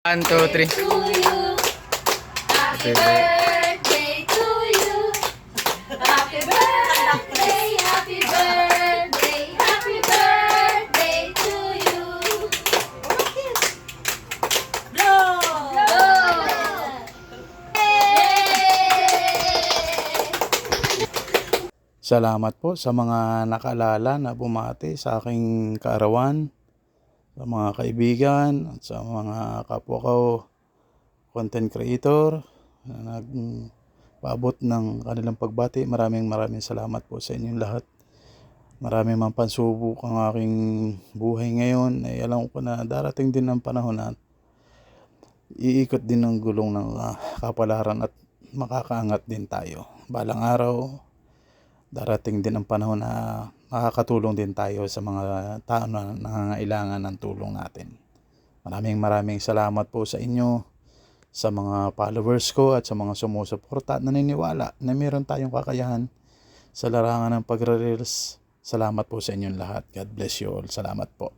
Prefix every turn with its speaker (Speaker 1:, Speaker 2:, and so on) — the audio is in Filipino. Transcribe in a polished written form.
Speaker 1: 1, 2, 3.
Speaker 2: Happy birthday to you. Happy birthday, happy birthday, happy birthday to you. Blow! Blow!
Speaker 3: Salamat po sa mga nakaalala na bumati sa aking kaarawan, sa mga kaibigan at sa mga kapwa ko content creator na nagpaabot ng kanilang pagbati. Maraming salamat po sa inyong lahat. Maraming mang pansubok ang aking buhay ngayon. Ay alam ko na darating din ang panahon na iikot din ng gulong ng kapalaran at makakaangat din tayo. Balang araw, darating din ang panahon na makakatulong din tayo sa mga tao na nangangailangan ng tulong natin. Maraming salamat po sa inyo, sa mga followers ko at sa mga sumusuporta at naniniwala na meron tayong kakayahan sa larangan ng pagre-reels. Salamat po sa inyong lahat. God bless you all. Salamat po.